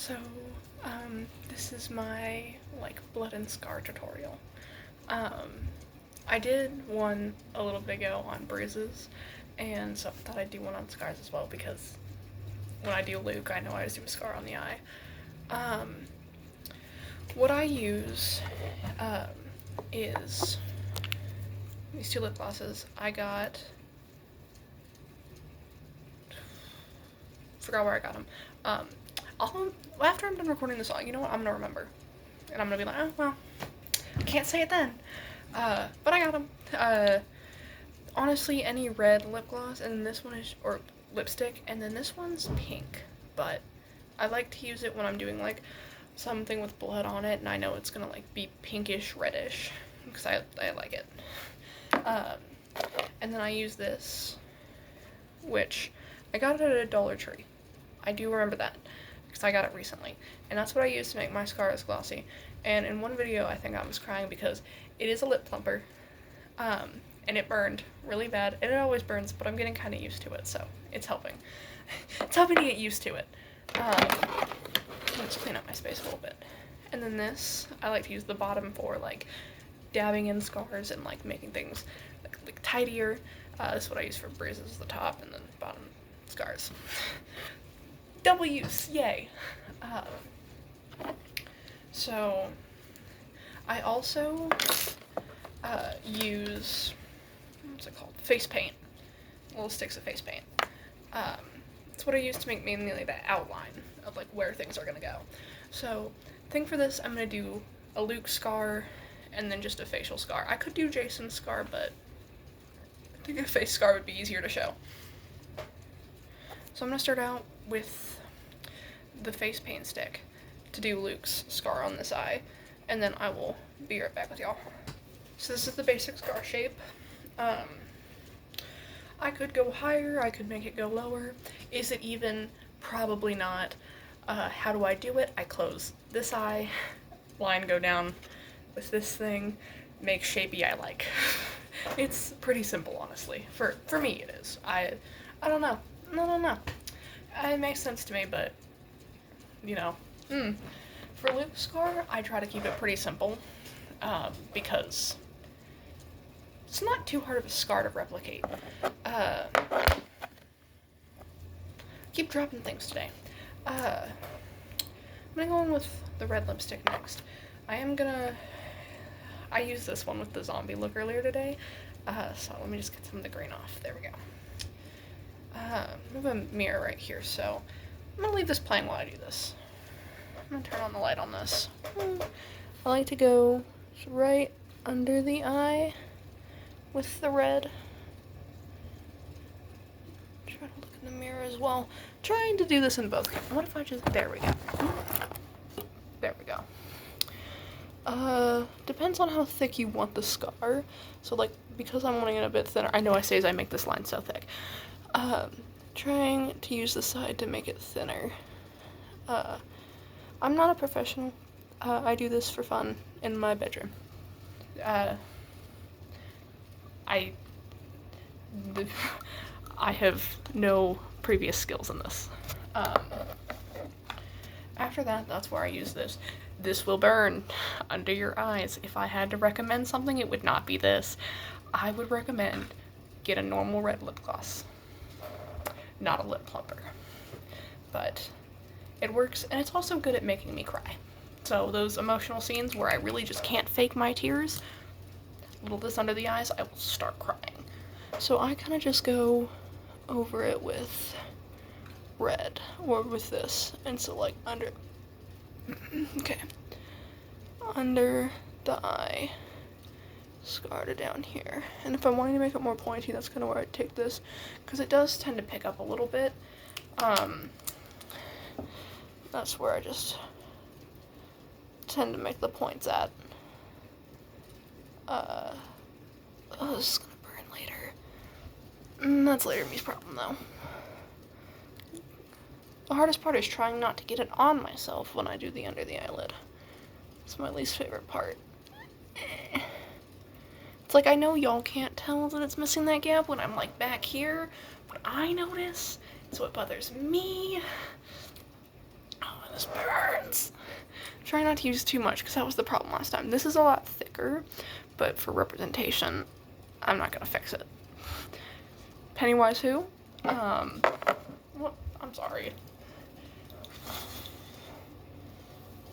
So, this is my, like, blood and scar tutorial. I did one a little bit ago on bruises, and so I thought I'd do one on scars as well, because when I do Luke, I know I just do a scar on the eye. What I use, is these two lip glosses. I got, forgot where I got them. After I'm done recording the song, you know what, I'm gonna remember. And I'm gonna be like, oh, well, I can't say it then. But I got them. Honestly, any red lip gloss, and this one is, or lipstick, and then this one's pink. But I like to use it when I'm doing, like, something with blood on it, and I know it's gonna, like, be pinkish, reddish, because I like it. And then I use this, which I got it at a Dollar Tree. I do remember that, because I got it recently. And that's what I use to make my scars glossy. And in one video, I think I was crying because it is a lip plumper, and it burned really bad. And it always burns, but I'm getting kind of used to it, so it's helping. It's helping to get used to it. Let's clean up my space a little bit. And then this, I like to use the bottom for, like, dabbing in scars and, like, making things, like tidier. This is what I use for bruises, the top, and then bottom scars. Double use, yay. So I also use, what's it called? Face paint. Little sticks of face paint. It's what I use to make mainly the outline of, like, where things are gonna go. So I think for this I'm gonna do a Luke scar and then just a facial scar. I could do Jason's scar, but I think a face scar would be easier to show. So I'm gonna start out with the face paint stick to do Luke's scar on this eye, and then I will be right back with y'all. So this is the basic scar shape. I could go higher, I could make it go lower. Is it even? Probably not. How do I do it? I close this eye, line go down with this thing, make shapey I like. It's pretty simple, honestly. For me it is. I don't know. No. It makes sense to me, but, you know. For Luke's scar, I try to keep it pretty simple, because it's not too hard of a scar to replicate. Keep dropping things today. I'm gonna go in with the red lipstick next. I used this one with the zombie look earlier today, so let me just get some of the green off. There we go. I have a mirror right here, so I'm gonna leave this playing while I do this. I'm gonna turn on the light on this. I like to go right under the eye with the red. Try to look in the mirror as well. Trying to do this in both. What if I just, there we go. There we go. Depends on how thick you want the scar. So, like, because I'm wanting it a bit thinner, I know I say as I make this line so thick. Trying to use the side to make it thinner. I'm not a professional. I do this for fun in my bedroom. I have no previous skills in this. After that, that's where I use this. This will burn under your eyes. If I had to recommend something, it would not be this. I would recommend get a normal red lip gloss, not a lip plumper. But it works, and it's also good at making me cry. So those emotional scenes where I really just can't fake my tears, a little this under the eyes, I will start crying. So I kind of just go over it with red, or with this, and so, like, under, okay, under the eye, scar to down here. And if I'm wanting to make it more pointy, that's kind of where I take this, because it does tend to pick up a little bit. That's where I just tend to make the points at. Oh, this is gonna burn later. That's later me's problem, though. The hardest part is trying not to get it on myself when I do the under the eyelid. It's my least favorite part. It's like, I know y'all can't tell that it's missing that gap when I'm, like, back here, but I notice, so it bothers me. Oh, This burns. Try not to use too much because that was the problem last time. This is a lot thicker, but for representation, I'm not gonna fix it. Pennywise who? What? I'm sorry.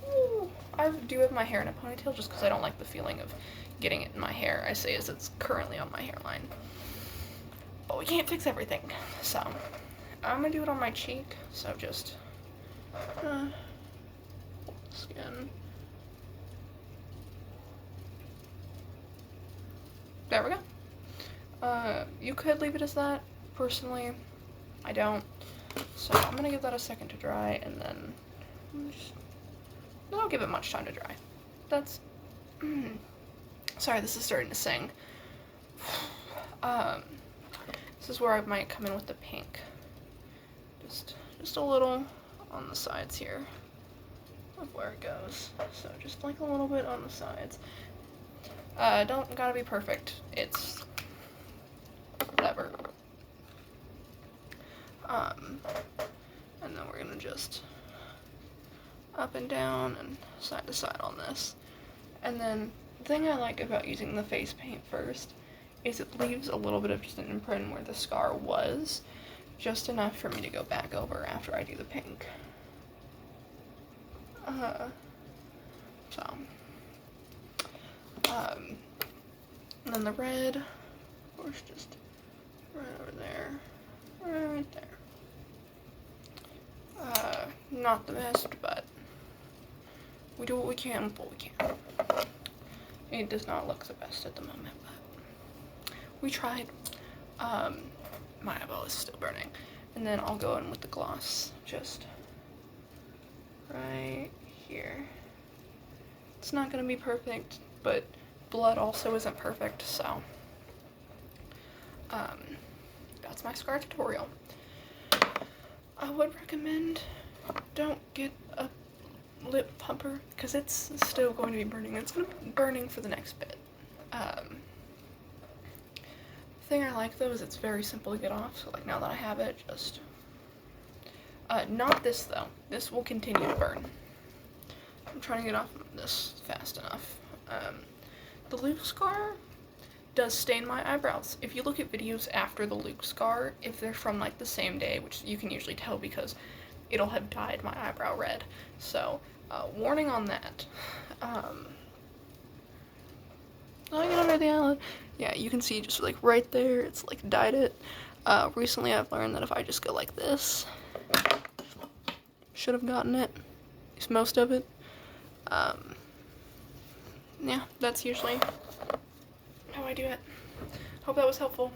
Ooh, I do have my hair in a ponytail just because I don't like the feeling of getting it in my hair. I say as it's currently on my hairline. But we can't fix everything, so I'm gonna do it on my cheek. So just skin. There we go. You could leave it as that. Personally, I don't. So I'm gonna give that a second to dry, and then I don't give it much time to dry. That's. Sorry, this is starting to sing. This is where I might come in with the pink. Just a little on the sides here of where it goes. So just like a little bit on the sides. Don't gotta be perfect. It's whatever. And then we're gonna just up and down and side to side on this. And then the thing I like about using the face paint first is it leaves a little bit of just an imprint where the scar was, just enough for me to go back over after I do the pink. And then the red, of course, just right over there, right there. Not the best, but we do what we can with what we can. It does not look the best at the moment, but we tried. My eyeball is still burning. And then I'll go in with the gloss, just right here. It's not gonna be perfect, but blood also isn't perfect, so that's my scar tutorial. I would recommend don't get a lip pumper because it's still going to be burning. It's going to be burning for the next bit. The thing I like though is it's very simple to get off, so like now that I have it, just not this though. This will continue to burn. I'm trying to get off this fast enough. The Luke scar does stain my eyebrows. If you look at videos after the Luke scar, if they're from like the same day, which you can usually tell because it'll have dyed my eyebrow red. So, warning on that. I get under the eyelid. Yeah, you can see just like right there, it's like dyed it. Recently I've learned that if I just go like this, should have gotten it, at least most of it. Yeah, that's usually how I do it. Hope that was helpful.